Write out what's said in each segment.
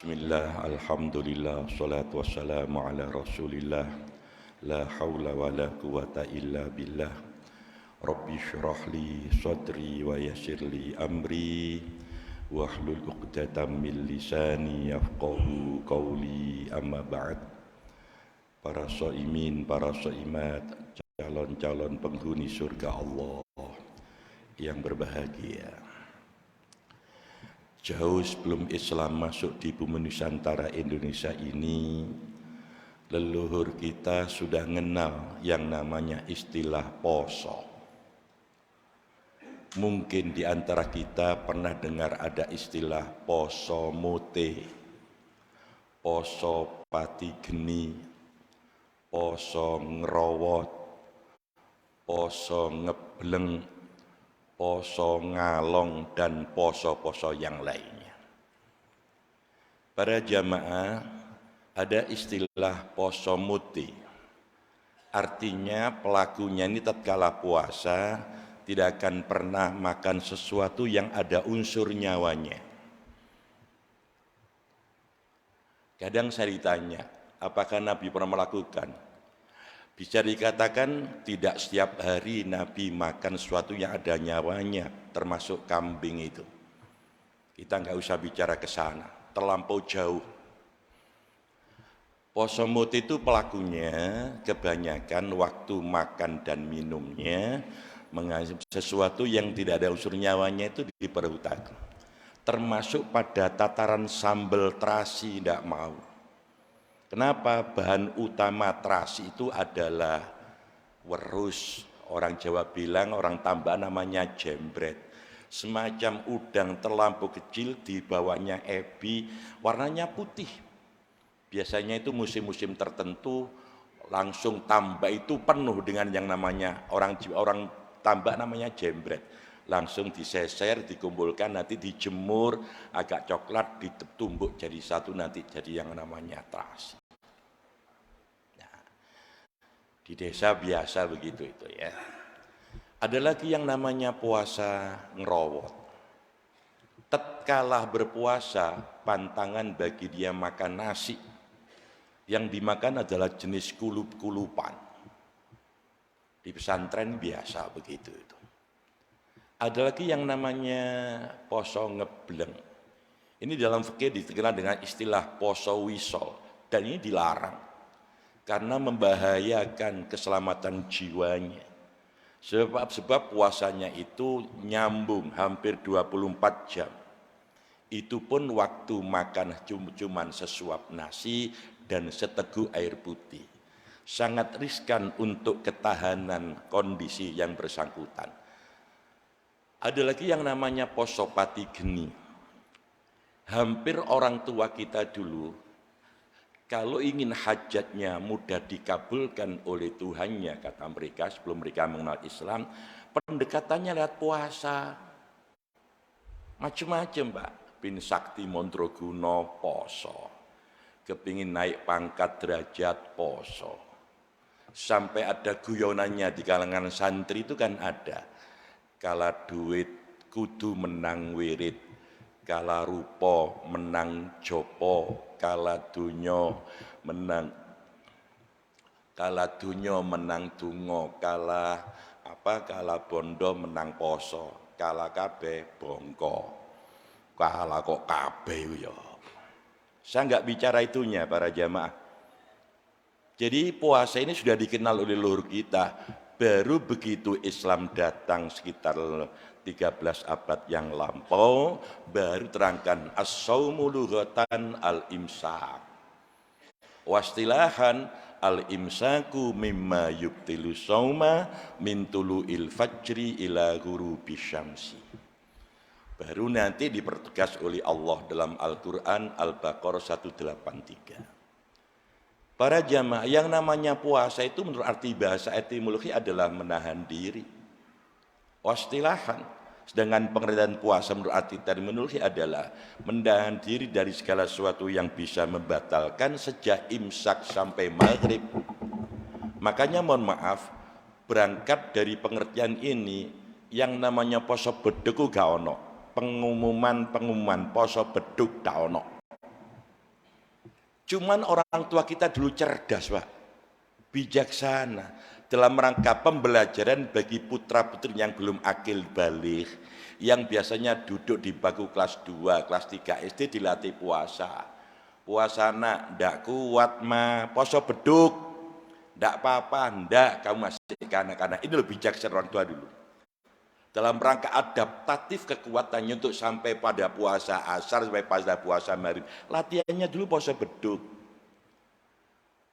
Bismillah, alhamdulillah, salatu wassalamu ala rasulillah. La hawla wa la quwata illa billah. Rabbi syrah li sadri wa yassir li amri wahlul 'uqdatam min lisani yafqahu qawli, amma ba'd. Para shaimin, para shaimat, calon-calon penghuni surga Allah yang berbahagia. Jauh sebelum Islam masuk di bumi Nusantara Indonesia ini, leluhur kita sudah mengenal yang namanya istilah poso. Mungkin di antara kita pernah dengar ada istilah poso mote, poso pati geni, poso ngerowot, poso ngebleng, poso ngalong, dan poso-poso yang lainnya. Para jamaah, ada istilah poso muti. Artinya pelakunya ini tatkala puasa tidak akan pernah makan sesuatu yang ada unsur nyawanya. Kadang saya ditanya, apakah Nabi pernah melakukan? Bisa dikatakan tidak setiap hari Nabi makan sesuatu yang ada nyawanya, termasuk kambing itu. Kita nggak usah bicara ke sana, terlampau jauh. Poso muti itu pelakunya kebanyakan waktu makan dan minumnya sesuatu yang tidak ada unsur nyawanya itu diperbudak. Termasuk pada tataran sambal terasi tidak mau. Kenapa? Bahan utama terasi itu adalah werus. Orang Jawa bilang, orang Tambah namanya jembret. Semacam udang terlampau kecil, di bawahnya ebi, warnanya putih. Biasanya itu musim-musim tertentu langsung tambah itu penuh dengan yang namanya orang Tambah namanya jembret. Langsung diseser, dikumpulkan, nanti dijemur agak coklat, ditumbuk jadi satu, nanti jadi yang namanya terasi. Di desa biasa begitu itu ya. Ada lagi yang namanya puasa ngerowot. Tatkala berpuasa, pantangan bagi dia makan nasi. Yang dimakan adalah jenis kulup-kulupan. Di pesantren biasa begitu itu. Ada lagi yang namanya poso ngebleng. Ini dalam fikih dikenal dengan istilah poso wisol, dan ini dilarang karena membahayakan keselamatan jiwanya. Sebab puasanya itu nyambung hampir 24 jam. Itu pun waktu makan cuman sesuap nasi dan seteguk air putih. Sangat riskan untuk ketahanan kondisi yang bersangkutan. Ada lagi yang namanya poso pati geni. Hampir orang tua kita dulu, kalau ingin hajatnya mudah dikabulkan oleh Tuhannya, kata mereka sebelum mereka mengenal Islam, pendekatannya lewat puasa. Macam-macam, Pak. Bin Sakti Mondroguno poso. Kepingin naik pangkat derajat poso. Sampai ada guyonannya di kalangan santri itu kan ada. Kala duit kudu menang wirid, kala rupa menang jopo, kala dunyo menang dungo, kala bondo menang poso, kala kabeh bongko, kala kok kabeh yo. Saya nggak bicara itunya para jamaah. Jadi puasa ini sudah dikenal oleh leluhur kita. Baru begitu Islam datang sekitar 13 abad yang lampau, baru terangkan as-saumu lughatan al-imsak. Wastilahan al-imsaku mimma yubtilu sauma min tulu'il fajri ila ghurubi syamsi. Baru nanti dipertegas oleh Allah dalam Al-Quran Al-Baqarah 183. Para jamaah, yang namanya puasa itu menurut arti bahasa etimologi adalah menahan diri. Wastilahan, sedangkan pengertian puasa menurut arti terminologi adalah menahan diri dari segala sesuatu yang bisa membatalkan sejak imsak sampai maghrib. Makanya mohon maaf, berangkat dari pengertian ini, yang namanya poso beduk gak ono. Pengumuman poso beduk gak ono. Cuman orang tua kita dulu cerdas, Pak. Bijaksana dalam rangka pembelajaran bagi putra-putri yang belum akil balik, yang biasanya duduk di bangku kelas 2, kelas 3 SD dilatih puasa. Puasa nak, ndak kuat mah, poso beduk, ndak apa-apa, ndak, kamu masih kanak-kanak. Ini lebih bijaksana orang tua dulu. Dalam rangka adaptatif kekuatannya untuk sampai pada puasa asar, sampai pada puasa maghrib. Latihannya dulu poso beduk.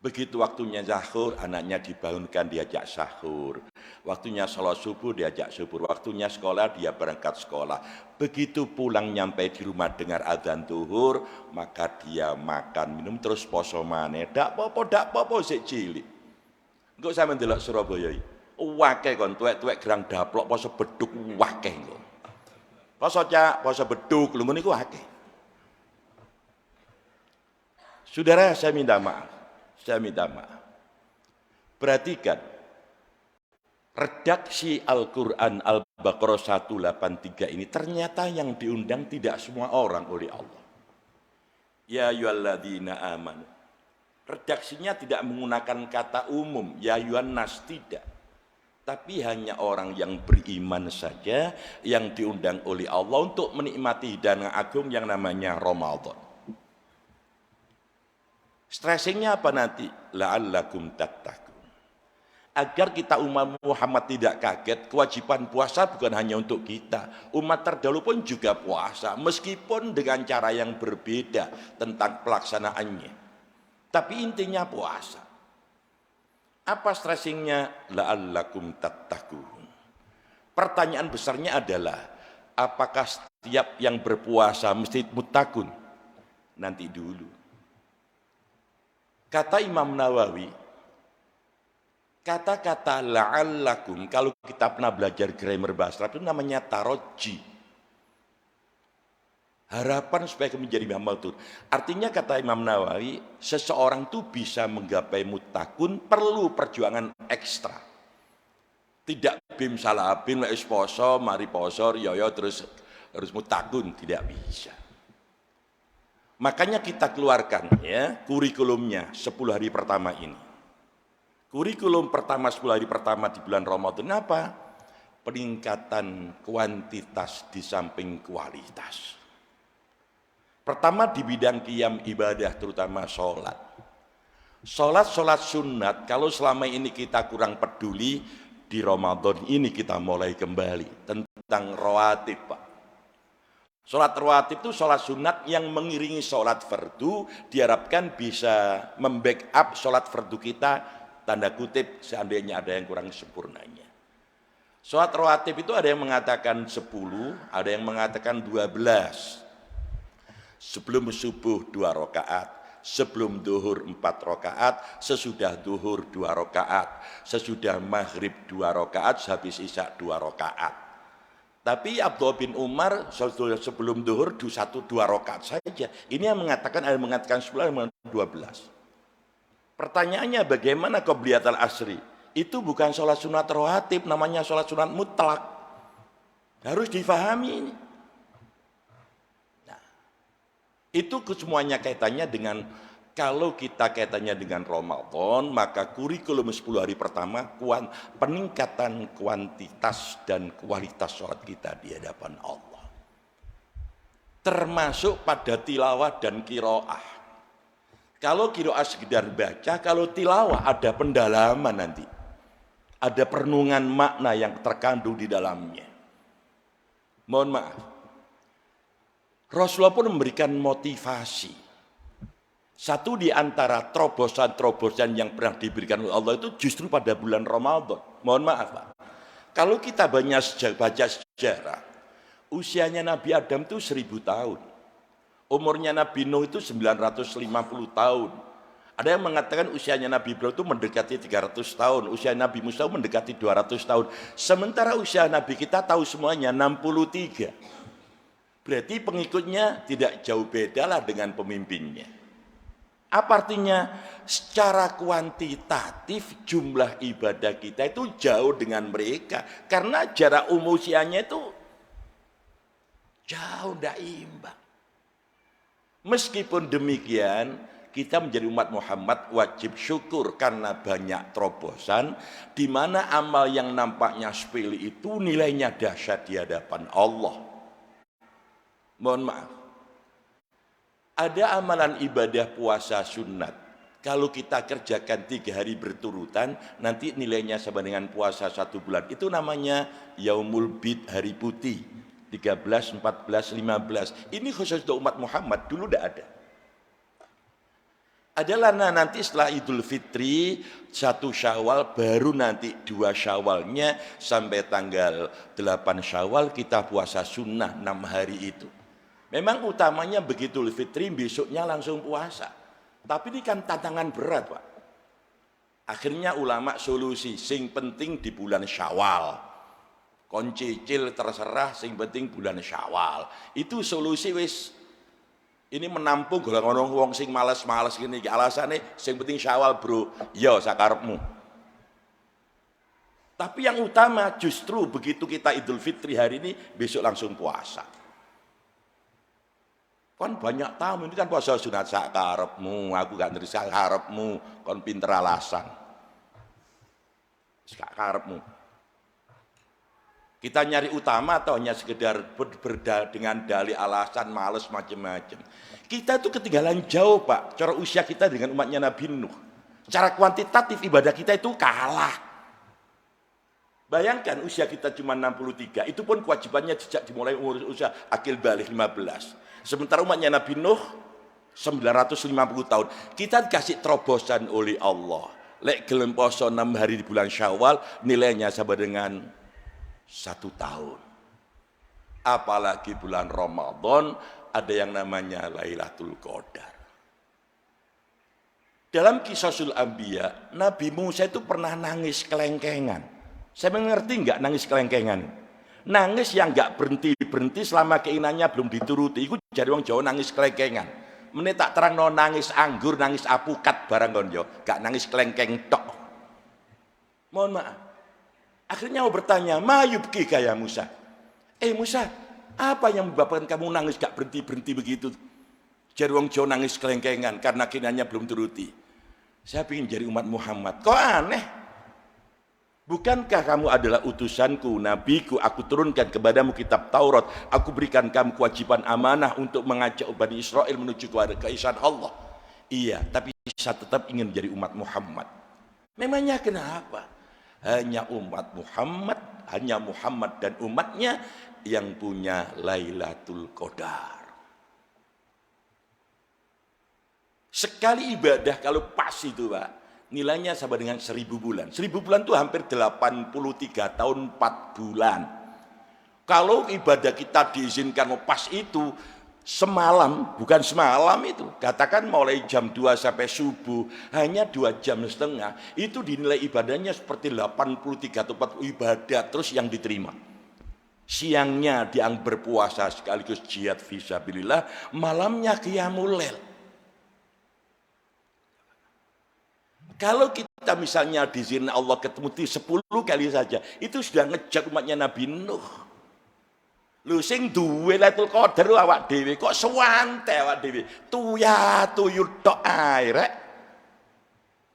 Begitu waktunya sahur, anaknya dibangunkan diajak sahur. Waktunya sholat subuh diajak subuh. Waktunya sekolah dia berangkat sekolah. Begitu pulang nyampe di rumah dengar adzan zuhur, maka dia makan minum terus poso maneh. Dak popo sik cilik. Engko sampeyan delok Surabaya iki. Wakeh kon tuwek-tuwek gerang daplok poso beduk wakeh engko. Poso cak, poso beduk lho ngono iku akeh. Saudara, saya minta maaf. Perhatikan, redaksi Al-Quran Al-Baqarah 183 ini ternyata yang diundang tidak semua orang oleh Allah. Ya ayyuhalladzina amanu. Redaksinya tidak menggunakan kata umum, ya ayyuhan nas, tidak. Tapi hanya orang yang beriman saja yang diundang oleh Allah untuk menikmati hidangan agung yang namanya Ramadan. Stressingnya apa nanti? La'allakum tattaqun. Agar kita umat Muhammad tidak kaget, kewajiban puasa bukan hanya untuk kita. Umat terdahulu pun juga puasa, meskipun dengan cara yang berbeda tentang pelaksanaannya. Tapi intinya puasa. Apa stressingnya? La'allakum tattaqun. Pertanyaan besarnya adalah, apakah setiap yang berpuasa mesti muttaqun? Nanti dulu. Kata Imam Nawawi, kata-kata la'allakum, kalau kita pernah belajar grammar bahasa Arab itu namanya taroji. Harapan supaya menjadi Muhammadun. Artinya kata Imam Nawawi, seseorang itu bisa menggapai muttaqun perlu perjuangan ekstra. Tidak bim salah bim, poso, mari poso, yoyo terus harus muttaqun, tidak bisa. Makanya kita keluarkan ya kurikulumnya 10 hari pertama ini. Kurikulum pertama 10 hari pertama di bulan Ramadan apa? Peningkatan kuantitas di samping kualitas. Pertama di bidang qiyam ibadah terutama sholat. Sholat sunat kalau selama ini kita kurang peduli, di Ramadan ini kita mulai kembali tentang rawatib, Pak. Sholat rawatib itu sholat sunat yang mengiringi sholat fardu, diharapkan bisa membackup sholat fardu kita, tanda kutip seandainya ada yang kurang sempurnanya. Sholat rawatib itu ada yang mengatakan 10, ada yang mengatakan 12. Sebelum subuh 2 rakaat, sebelum duhur 4 rakaat, sesudah duhur 2 rakaat, sesudah maghrib 2 rakaat, sehabis isya 2 rakaat. Tapi Abdullah bin Umar sebelum duhur 1-2 rakaat saja. Ini yang mengatakan, ada yang mengatakan 10, ada yang mengatakan 12. Pertanyaannya bagaimana qobliyatul asri? Itu bukan sholat sunat rawatib, namanya sholat sunat mutlak. Harus difahami ini. Nah, itu semuanya kaitannya dengan, kalau kita kaitannya dengan Ramadan, maka kurikulum 10 hari pertama peningkatan kuantitas dan kualitas sholat kita di hadapan Allah. Termasuk pada tilawah dan qiraah. Kalau qiraah sekedar baca, kalau tilawah ada pendalaman nanti. Ada perenungan makna yang terkandung di dalamnya. Mohon maaf. Rasulullah pun memberikan motivasi. Satu di antara terobosan-terobosan yang pernah diberikan oleh Allah itu justru pada bulan Ramadan. Mohon maaf, Pak. Kalau kita baca sejarah, usianya Nabi Adam itu 1000 tahun. Umurnya Nabi Nuh itu 950 tahun. Ada yang mengatakan usianya Nabi Ibrahim itu mendekati 300 tahun. Usia Nabi Musa mendekati 200 tahun. Sementara usia Nabi kita tahu semuanya 63. Berarti pengikutnya tidak jauh beda lah dengan pemimpinnya. Apa artinya? Secara kuantitatif jumlah ibadah kita itu jauh dengan mereka. Karena jarak usianya itu jauh, tidak imbang. Meskipun demikian, kita menjadi umat Muhammad wajib syukur karena banyak terobosan, di mana amal yang nampaknya sepele itu nilainya dahsyat di hadapan Allah. Mohon maaf, ada amalan ibadah puasa sunat, kalau kita kerjakan 3 hari berturutan, nanti nilainya sama dengan puasa 1 bulan. Itu namanya Yaumul Bid, hari putih, 13, 14, 15. Ini khusus untuk umat Muhammad, dulu tidak ada. Adalah nanti setelah Idul Fitri 1 Syawal, baru nanti 2 Syawalnya sampai tanggal 8 Syawal kita puasa sunnah 6 hari itu. Memang utamanya begitu Idul Fitri, besoknya langsung puasa. Tapi ini kan tantangan berat, Pak. Akhirnya ulama solusi, sing penting di bulan Syawal. Kon cicil terserah, sing penting bulan Syawal. Itu solusi wis. Ini menampung golongan wong sing males-males gini. Alasannya sing penting Syawal, bro. Ya sakarepmu. Tapi yang utama justru begitu kita Idul Fitri hari ini, besok langsung puasa. Kan banyak tamu ini kan puasa sunat sakarepmu, aku gak ngerti sakarepmu, kon pinter alasan. Sakarepmu. Kita nyari utama atau hanya sekedar dengan dalih alasan males macam-macam. Kita itu ketinggalan jauh, Pak. Cara usia kita dengan umatnya Nabi Nuh. Secara kuantitatif ibadah kita itu kalah. Bayangkan usia kita cuma 63, itu pun kewajibannya sejak dimulai umur usia akil balik 15. Sementara umatnya Nabi Nuh 950 tahun. Kita dikasih terobosan oleh Allah. Lek gelem poso 6 hari di bulan Syawal, nilainya sama dengan 1 tahun. Apalagi bulan Ramadan ada yang namanya Lailatul Qadar. Dalam Qisasul Anbiya, Nabi Musa itu pernah nangis kelengkengan. Saya mengerti enggak nangis kelengkengan? Nangis yang enggak berhenti-berhenti selama keinginannya belum dituruti. Itu jadi wong Jawa nangis kelengkengan. Menit tak terang no nangis anggur, nangis apukat barang konjo, gak nangis kelengkeng tok. Mohon maaf. Akhirnya mau bertanya, "Mayubki kaya Musa?" Musa, apa yang menyebabkan kamu nangis gak berhenti-berhenti begitu? Jadi wong Jawa nangis kelengkengan karena keinginannya belum turuti. Saya ingin jadi umat Muhammad. Kok aneh? Bukankah kamu adalah utusanku, nabiku, aku turunkan kepadamu kitab Taurat, aku berikan kamu kewajiban amanah untuk mengajak Bani Israel menuju kepada keesaan Allah. Iya, tapi saya tetap ingin menjadi umat Muhammad. Memangnya kenapa? Hanya umat Muhammad, hanya Muhammad dan umatnya yang punya Lailatul Qadar. Sekali ibadah kalau pas itu, Pak, nilainya sama dengan 1000 bulan. 1000 bulan itu hampir 83 tahun 4 bulan. Kalau ibadah kita diizinkan pas itu semalam, bukan semalam itu, katakan mulai jam 2 sampai subuh, hanya 2,5 jam, itu dinilai ibadahnya seperti 83 atau 40 ibadah terus yang diterima. Siangnya dianggap berpuasa sekaligus jihad fisabilillah, malamnya qiyamul lail. Kalau kita misalnya di sini Allah ketemu 10 kali saja, itu sudah ngejar umatnya Nabi Nuh. Lu sing duwe Lailatul Qadar awak dhewe kok sewante awak dhewe. Tuyul tok ae rek.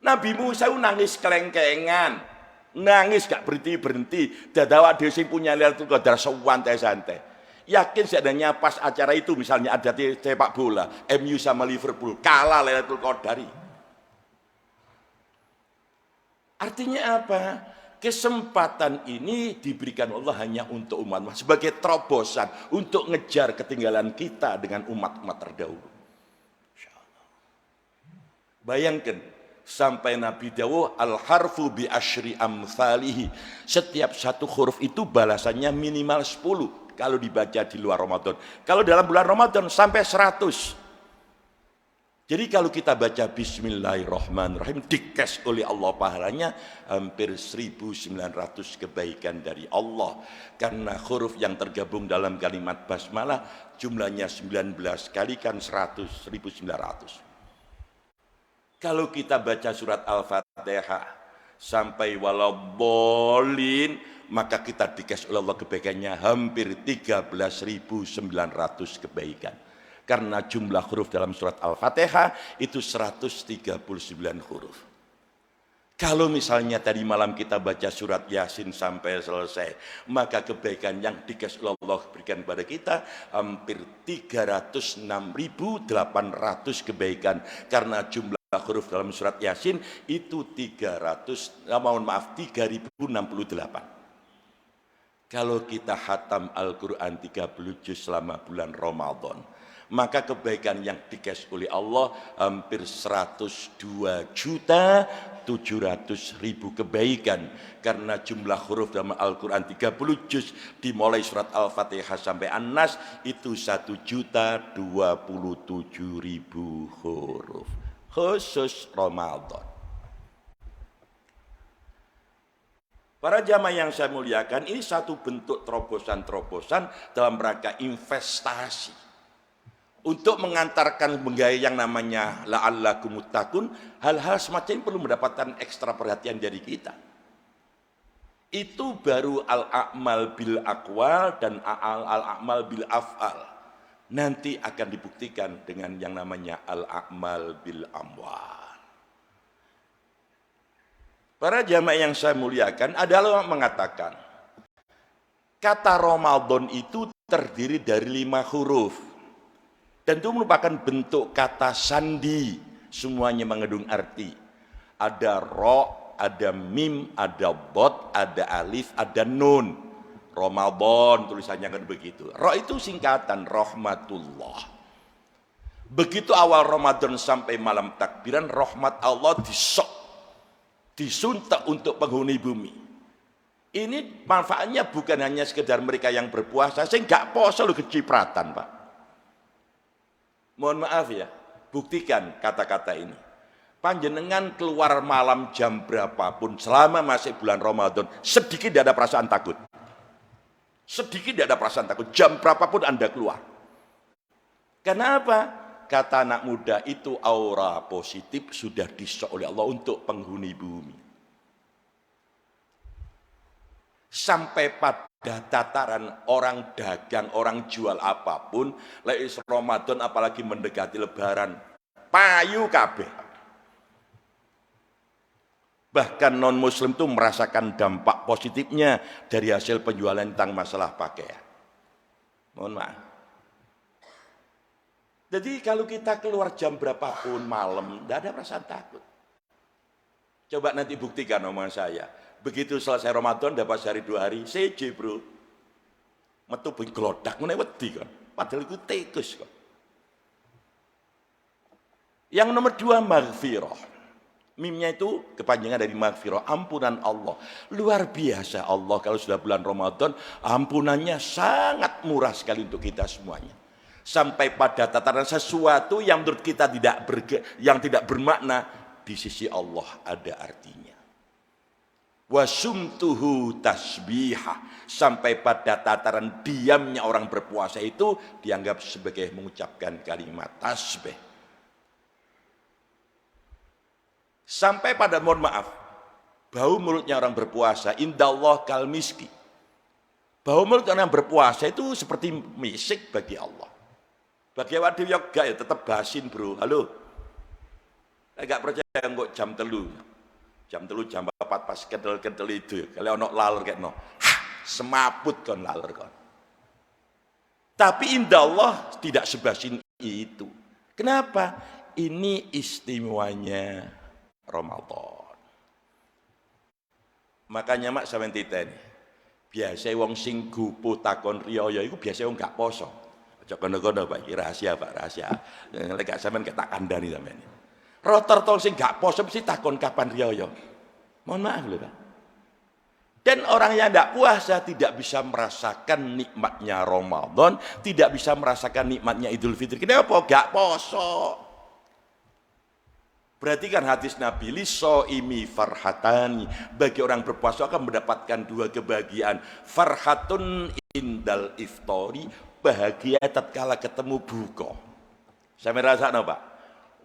Nabi Musa nangis kelengkengan. Nangis gak berhenti-berhenti. Dadi dhewe sing punya Lailatul Qadar santai-santai. Yakin seadanya pas acara itu misalnya ada sepak bola, MU sama Liverpool kalah Lailatul Qadar. Artinya apa? Kesempatan ini diberikan Allah hanya untuk umat sebagai terobosan untuk ngejar ketinggalan kita dengan umat-umat terdahulu. Bayangkan sampai Nabi dawuh al-harfu bi asyri amthalihi. Setiap satu huruf itu balasannya minimal 10 kalau dibaca di luar Ramadan. Kalau dalam bulan Ramadan sampai 100. Jadi kalau kita baca Bismillahirrahmanirrahim, dikes oleh Allah pahalanya hampir 1900 kebaikan dari Allah. Karena huruf yang tergabung dalam kalimat basmalah jumlahnya 19 kali kan 100, 1900. Kalau kita baca surat Al-Fatihah sampai waladhdallin, maka kita dikes oleh Allah kebaikannya hampir 13.900 kebaikan. Karena jumlah huruf dalam surat Al-Fatihah itu 139 huruf. Kalau misalnya tadi malam kita baca surat Yasin sampai selesai, maka kebaikan yang dikasih Allah berikan kepada kita hampir 306.800 kebaikan. Karena jumlah huruf dalam surat Yasin itu 3068. Kalau kita hatam Al-Quran 30 juz selama bulan Ramadan, maka kebaikan yang dikasih oleh Allah hampir 102.700.000 kebaikan. Karena jumlah huruf dalam Al-Quran 30 juz dimulai surat Al-Fatihah sampai An-Nas itu 1.027.000 huruf khusus Ramadan. Para jamaah yang saya muliakan, ini satu bentuk terobosan-terobosan dalam rangka investasi untuk mengantarkan menggaya yang namanya la'allakum muttaqun. Hal-hal semacam ini perlu mendapatkan ekstra perhatian dari kita. Itu baru al-a'mal bil aqwal dan al-a'mal bil af'al. Nanti akan dibuktikan dengan yang namanya al-a'mal bil amwal. Para jamaah yang saya muliakan, adalah mengatakan kata Ramadan itu terdiri dari 5 huruf. Dan itu merupakan bentuk kata sandi, semuanya mengandung arti. Ada ro, ada mim, ada bot, ada alif, ada nun. Ramadan tulisannya kan begitu. Ro itu singkatan rahmatullah. Begitu awal Ramadan sampai malam takbiran, rahmat Allah disuntak untuk penghuni bumi. Ini manfaatnya bukan hanya sekedar mereka yang berpuasa, saya nggak puasa lu kecipratan, Pak. Mohon maaf ya, buktikan kata-kata ini. Panjenengan keluar malam jam berapapun selama masih bulan Ramadan, sedikit tidak ada perasaan takut. Sedikit tidak ada perasaan takut, jam berapapun Anda keluar. Kenapa? Kata anak muda itu aura positif sudah disok oleh Allah untuk penghuni bumi. Sampai pada tataran orang dagang, orang jual apapun, lewis Ramadan apalagi mendekati lebaran, payu kabeh. Bahkan non muslim itu merasakan dampak positifnya dari hasil penjualan tentang masalah pakaian. Mohon maaf. Jadi kalau kita keluar jam berapapun malam, tidak ada perasaan takut. Coba nanti buktikan omongan saya. Begitu selesai Ramadan, dapat sehari 2 hari, seje bro. Metu pun gelodak, meneweti kan. Padahal itu tekus kan. Yang nomor 2, maghfirah. Mimnya itu kepanjangan dari maghfirah, ampunan Allah. Luar biasa Allah kalau sudah bulan Ramadan, ampunannya sangat murah sekali untuk kita semuanya. Sampai pada tataran sesuatu yang menurut kita yang tidak bermakna, di sisi Allah ada artinya. Wasumtuhu tasbihah, sampai pada tataran diamnya orang berpuasa itu dianggap sebagai mengucapkan kalimat tasbih. Sampai pada, mohon maaf, bau mulutnya orang berpuasa indallah kal miski. Bau mulut orang berpuasa itu seperti misik bagi Allah. Bagi waduh yoga ya tetap basin bro. Halo, enggak percaya kok jam 3, jam 4 pas kedel itu. Kalau ono lalur kayak no, semaput kon lalur kon. Tapi indah Allah tidak sebasin itu. Kenapa? Ini istimewanya Ramadan. Makanya mak sampeyan titen. Biasa wong sing gupu takon riyaya iku biasa wong gak poso. Aja kono-kono Pak, rahasia Pak, rahasia. Lek gak sampean tak kandhani sampean. Rata-rata sing gak poso mesti takon kapan riyaya. Mohon maaf lho Pak. Dan orang yang tidak puasa tidak bisa merasakan nikmatnya Ramadan, tidak bisa merasakan nikmatnya Idul Fitri. Kenapa? Gak poso. Berarti kan hadis Nabi, lisoimi farhatani, bagi orang berpuasa akan mendapatkan 2 kebahagiaan. Farhatun indal iftori, bahagia tatkala ketemu buka. Saya merasa no Pak,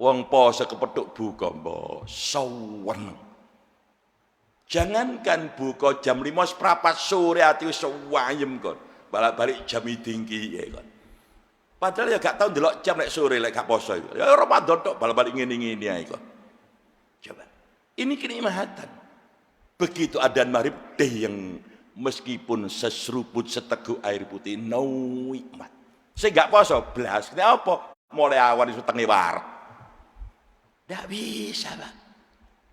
wong poso kepethuk buka, mbok sawen. Jangankan buka jam 5 seprapat sore ati wis wayem kon. Balik-balik jam tinggi ya kon. Padahal ya gak tahu ndelok jam lek sore lek gak poso iku. Ya Ramadan tok bal-bal ngene-ngene ae kok. Coba. Ini kenikmatan. Begitu adzan maghrib deh yang meskipun seseruput seteguk air putih nikmat. Saya gak poso blas. Kenapa? Mulai awan iso tengi war. Nggak bisa, Pak.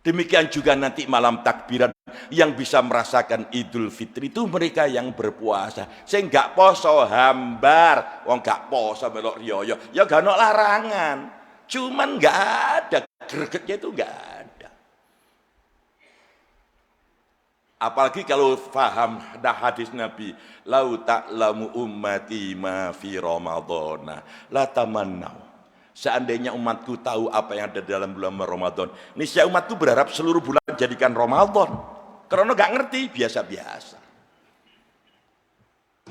Demikian juga nanti malam takbiran yang bisa merasakan Idul Fitri itu mereka yang berpuasa. Saya nggak poso hambar, wong nggak poso melok riyo, ya gak ono larangan. Cuman nggak ada gregetnya itu nggak ada. Apalagi kalau faham hadis Nabi, lau ta'lamu ummati ma fi ramadhana la tamannau. Seandainya umatku tahu apa yang ada dalam bulan Ramadan, niscaya umatku berharap seluruh bulan jadikan Ramadan. Karena gak ngerti, biasa-biasa.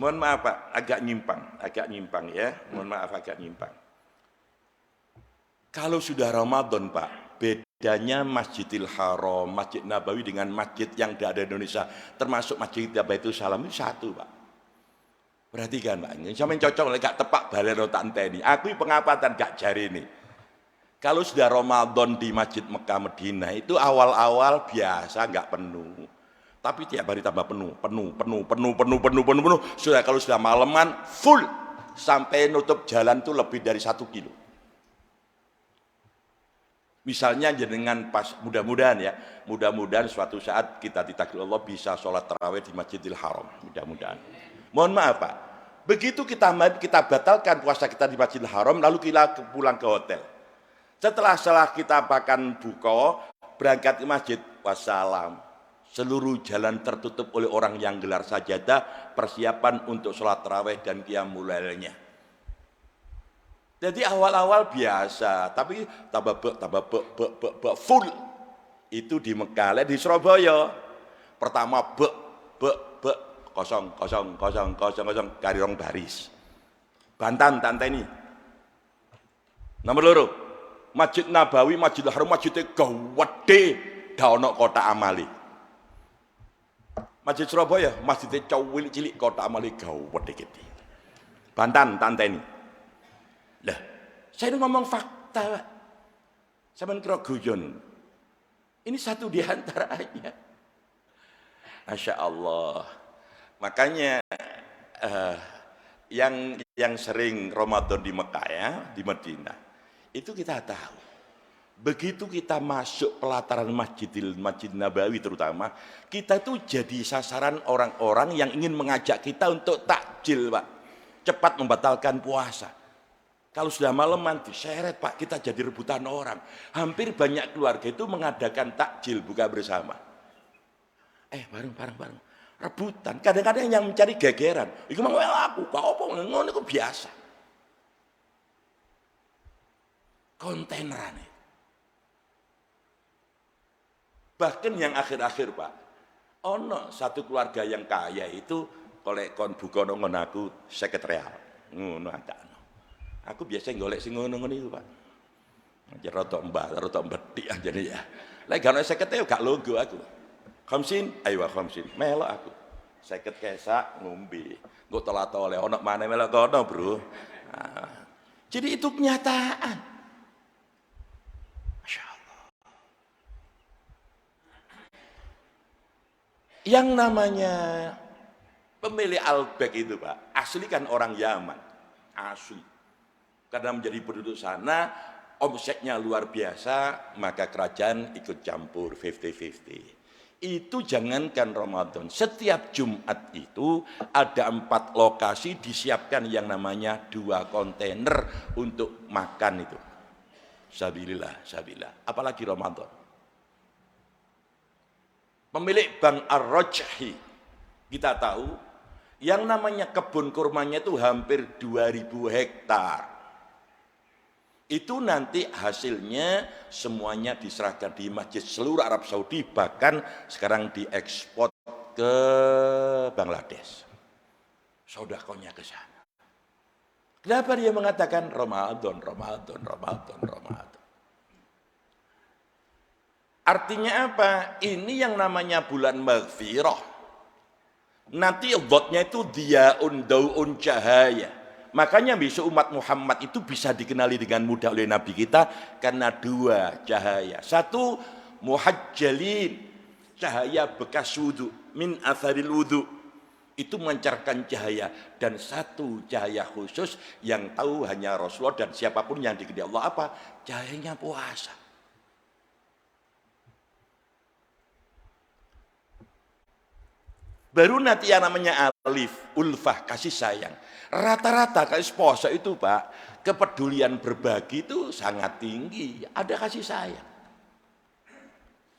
Mohon maaf Pak, agak nyimpang ya. Mohon maaf agak nyimpang. Kalau sudah Ramadan Pak, bedanya Masjidil Haram, Masjid Nabawi dengan masjid yang ada di Indonesia, termasuk Masjid Baitul Salam itu satu Pak. Perhatikan Pak, ini sampeyan cocok gak tepak balero tak enteni. Aku pengapatan gak jari ini. Kalau sudah Ramadan di Masjid Mekah Medina itu awal-awal biasa gak penuh. Tapi tiap hari tambah penuh. Sudah kalau sudah malaman full sampai nutup jalan itu lebih dari 1 kilo. Misalnya jenengan pas mudah-mudahan suatu saat kita ditakdir Allah bisa sholat tarawih di Masjidil Haram, mudah-mudahan. Mohon maaf Pak, begitu kita batalkan puasa kita di Masjidil Haram, lalu kita pulang ke hotel. Setelah kita makan buka, berangkat ke masjid, wassalam. Seluruh jalan tertutup oleh orang yang gelar sajadah, persiapan untuk sholat tarawih dan qiyamul lailnya. Jadi awal-awal biasa, tapi tambah full. Itu di Mekah, di Surabaya. Pertama kosong kari rong baris. Bantan tanteni. Nomor loro, Masjid Nabawi, Masjidil Haram, masjidnya gede, da ono kota amali. Masjid Surabaya, masjidnya cowil cilik, kota amali gede. Bantan tanteni. Lah, saya ini ngomong fakta, Pak. Sampeyan kira guyon. Ini satu di antaranya. Masya Allah. Makanya yang sering Ramadan di Mekah ya, di Madinah, itu kita tahu. Begitu kita masuk pelataran Masjid Nabawi terutama, kita itu jadi sasaran orang-orang yang ingin mengajak kita untuk takjil, Pak. Cepat membatalkan puasa. Kalau sudah malaman diseret Pak, kita jadi rebutan orang. Hampir banyak keluarga itu mengadakan takjil buka bersama. Bareng. Rebutan. Kadang-kadang yang mencari gegeran. Iku mang aku, gak apa ngono iku biasa. Kontaineran. Bahkan yang akhir-akhir Pak, ono satu keluarga yang kaya itu kolek kon buka ngon aku 50 real. Ngono ada. Aku biasa golek sing ngono-ngono iku, Pak. Aja rada mbethik aja ya. Lek gak ono 50 gak logo aku. Khamsin, ayo khamsin, melok aku. 50 kesak ngombe. Engko telat oleh ono maneh melok kono, Bro. Nah, jadi itu kenyataan. Masya Allah. Yang namanya pemilik Albek itu, Pak, asli kan orang Yaman. Asli. Karena menjadi penduduk sana, omsetnya luar biasa, maka kerajaan ikut campur 50-50. Itu jangankan Ramadan, setiap Jumat itu ada 4 lokasi disiapkan yang namanya 2 kontainer untuk makan itu. Sabilillah. Apalagi Ramadan. Pemilik Bank Ar-Rajhi, kita tahu, yang namanya kebun kurmanya itu hampir 2000 hektar. Itu nanti hasilnya semuanya diserahkan di masjid seluruh Arab Saudi, bahkan sekarang diekspor ke Bangladesh. Sedekahnya ke sana. Kenapa dia mengatakan Ramadan? Artinya apa? Ini yang namanya bulan maghfirah. Nanti dhotnya itu diaun dauun cahaya. Makanya besok umat Muhammad itu bisa dikenali dengan mudah oleh Nabi kita karena dua cahaya. Satu, muhajjalin, cahaya bekas wudhu, min atharil wudhu. Itu memancarkan cahaya. Dan satu cahaya khusus yang tahu hanya Rasulullah dan siapapun yang dikehendaki Allah apa? Cahayanya puasa. Baru nanti yang namanya alif, ulfah, kasih sayang. Rata-rata kasih puasa itu Pak, kepedulian berbagi itu sangat tinggi. Ada kasih sayang.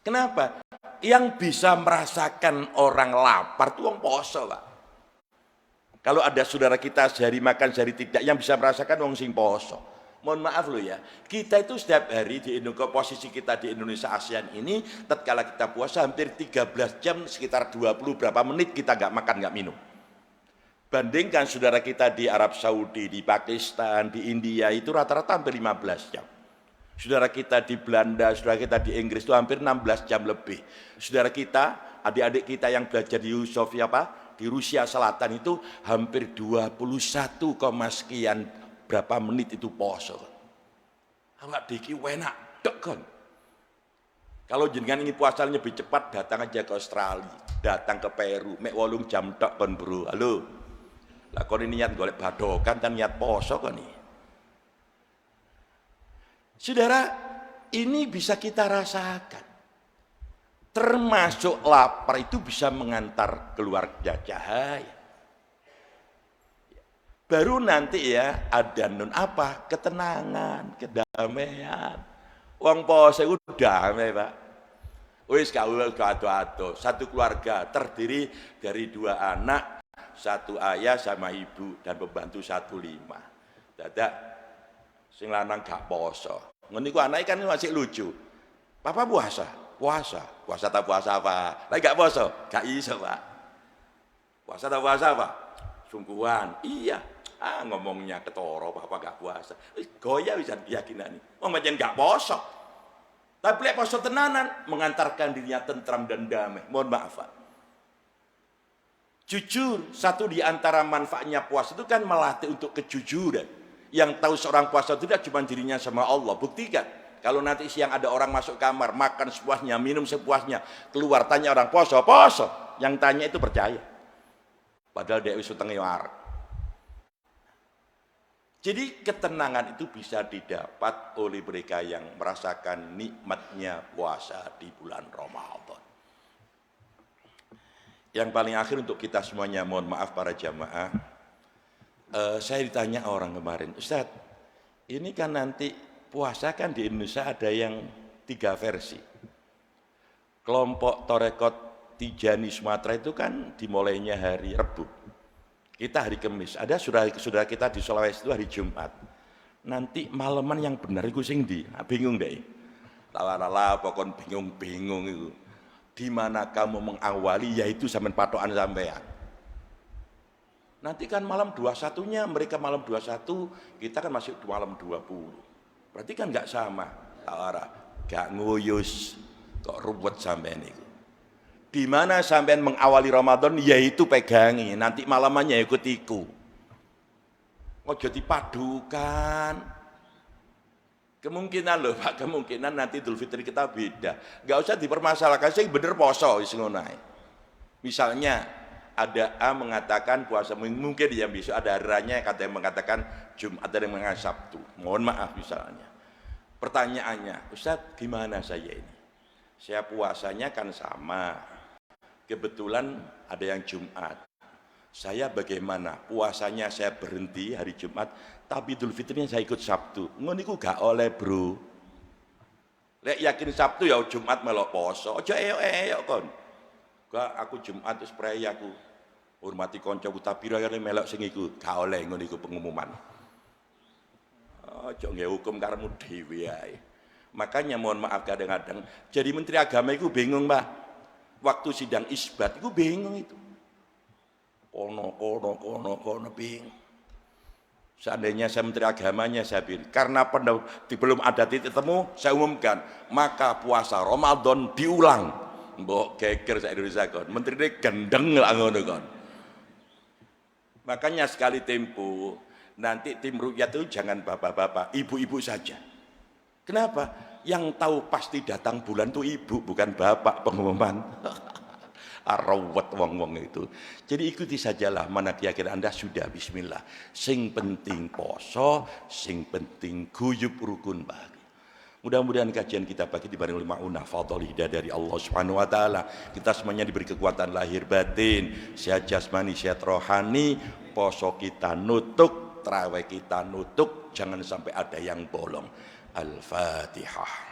Kenapa? Yang bisa merasakan orang lapar itu orang poso Pak. Kalau ada saudara kita sehari makan sehari tidak, yang bisa merasakan orang sing poso. Mohon maaf loh ya, kita itu setiap hari di Indonesia, posisi kita di Indonesia ASEAN ini, tatkala kita puasa hampir 13 jam, sekitar 20 berapa menit kita nggak makan, nggak minum. Bandingkan saudara kita di Arab Saudi, di Pakistan, di India, itu rata-rata hampir 15 jam. Saudara kita di Belanda, saudara kita di Inggris itu hampir 16 jam lebih. Saudara kita, adik-adik kita yang belajar di di Rusia Selatan itu hampir 21, sekian berapa menit itu poso. Awak diki enak dok kon. Kalau jenengan ingin puasanya lebih cepat, datang aja ke Australia, datang ke Peru, mek 8 jam tok kon bro. Halo. Lah kon ini niat golek badokan dan niat poso kon nih. Saudara, ini bisa kita rasakan. Termasuk lapar itu bisa mengantar keluarga cahaya. Baru nanti ya ada nun apa? Ketenangan, kedamaian. Wong poso iku damai, Pak. Wis gaul ado-ado. Satu keluarga terdiri dari 2 anak, 1 ayah sama ibu dan pembantu 1/5. Dadak sing lanang gak poso. Ngono iku anake kan masih lucu. Papa puasa. Puasa tak puasa apa? Lagi gak poso? Gak iso Pak. Puasa tak puasa apa? Sungguhan. Iya. Ngomongnya ketoro, Papa gak puasa. Goya bisa keyakinan. Macam gak poso. Tapi lek poso tenanan mengantarkan dirinya tentram dan damai. Mohon maaf Pak. Jujur, satu di antara manfaatnya puasa itu kan melatih untuk kejujuran. Yang tahu seorang puasa itu tidak cuma dirinya sama Allah. Buktikan. Kalau nanti siang ada orang masuk kamar, makan sepuasnya, minum sepuasnya, keluar tanya orang poso. Yang tanya itu percaya. Padahal dia isu tengewar. Jadi ketenangan itu bisa didapat oleh mereka yang merasakan nikmatnya puasa di bulan Ramadan. Yang paling akhir untuk kita semuanya, mohon maaf para jamaah. Saya ditanya orang kemarin, Ustadz, ini kan nanti puasa kan di Indonesia ada yang 3 versi. Kelompok Torekot Tijani Sumatera itu kan dimulainya hari Rebu. Kita hari Kamis. Ada saudara kita di Sulawesi itu hari Jumat. Nanti malaman yang benar itu sing di. Bingung deh. Lala pokoknya bingung itu. Di mana kamu mengawali yaitu sampean patokan sampean. Nanti kan malam 21-nya, mereka malam 21, kita kan masih malam 20. Berarti kan nggak sama, nggak nguyus, kok ruwet sampean itu. Di mana sampean mengawali Ramadan, yaitu pegangi, nanti malamannya ikut-iku. Ojo dipadukan. Kemungkinan loh Pak, kemungkinan nanti Idul Fitri kita beda. Nggak usah dipermasalahkan, sih bener poso wis ngono ae. Misalnya ada A mengatakan puasa mungkin yang besok ada harinya kata yang mengatakan Jumat, ada yang mengatakan Sabtu. Mohon maaf misalnya. Pertanyaannya, Ustadz gimana saya ini? Saya puasanya kan sama. Kebetulan ada yang Jumat. Saya bagaimana? Puasanya saya berhenti hari Jumat, tapi Idul Fitrinya saya ikut Sabtu. Ngono iku gak oleh, Bro. Lek yakin Sabtu ya Jumat melok poso. Aja eyok-eyok kon. Gak aku Jumat wis prei aku. Hormati kancaku tapi ra melok sing iku. Gak oleh ngono iku pengumuman. Aja nggih hukum karemu dhewe ae. Makanya mohon maaf kadang-kadang jadi menteri agama itu bingung, Pak. Waktu sidang isbat itu bingung itu. Kono bingung. Seandainya saya menteri agamanya saya bilang, karena belum ada titik temu, saya umumkan, maka puasa Ramadan diulang. Mbok geger sak Indonesia kon. Menteri ini gendeng lah ngono kon. Makanya sekali tempo Nanti tim rukyat itu jangan bapak-bapak, ibu-ibu saja. Kenapa? Yang tahu pasti datang bulan itu ibu, bukan bapak pengumuman. Arawat wong-wong itu. Jadi ikuti sajalah mana keyakinan Anda sudah bismillah. Sing penting poso, sing penting guyub rukun bahagia. Mudah-mudahan kajian kita pagi dibarengi oleh maunah fadhil hidayah dari Allah Subhanahu wa taala. Kita semuanya diberi kekuatan lahir batin, sehat jasmani, sehat rohani, poso kita nutuk, tarawih kita nutuk, jangan sampai ada yang bolong. Al-Fatihah.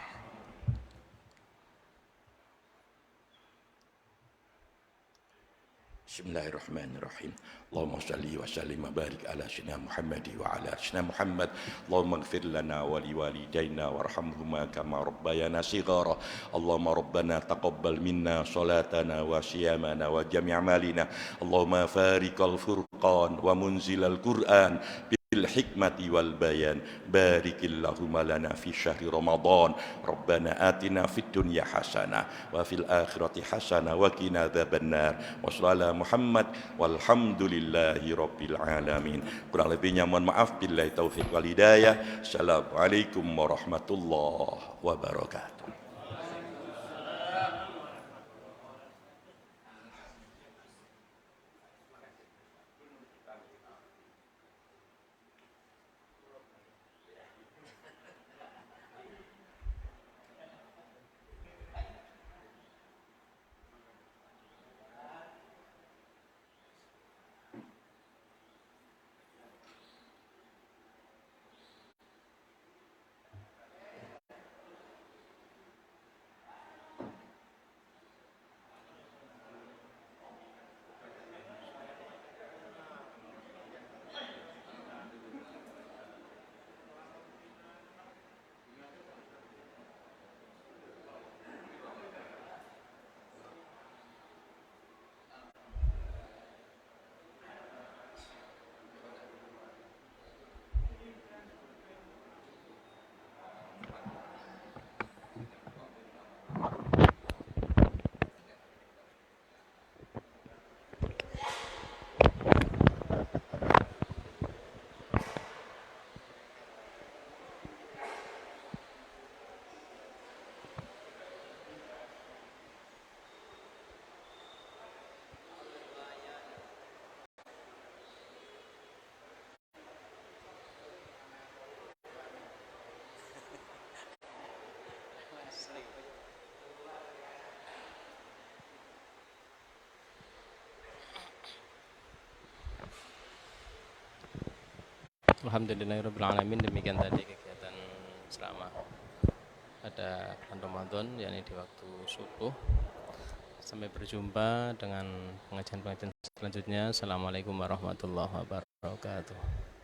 Bismillahirrahmanirrahim. Allahumma salli wa sallim wa barik ala sayyidina Muhammad wa ala sayyidina Muhammad. Allahumma ighfir lana wa liwalidayna warhamhuma kama rabbayana shighara. Allahumma rabbana taqabbal minna salatana wa siyamana wa jami' amalina. Allahumma fariqal furqan wa munzilal Qur'an بالحكمة والبيان بارك اللهم لنا في شهر رمضان ربنا آتنا في الدنيا حسنة وفي الآخرة حسنة وقنا عذاب النار وصلى على محمد والحمد لله رب العالمين. Kurang lebihnya mohon maaf, billahi taufiq wal hidayah. Assalamualaikum warahmatullahi wabarakatuh. Alhamdulillahirrabbilalamin. Demikian tadi kegiatan selama pada bulan Ramadan, yakni di waktu subuh. Sampai berjumpa dengan pengajian-pengajian selanjutnya. Assalamualaikum warahmatullahi wabarakatuh.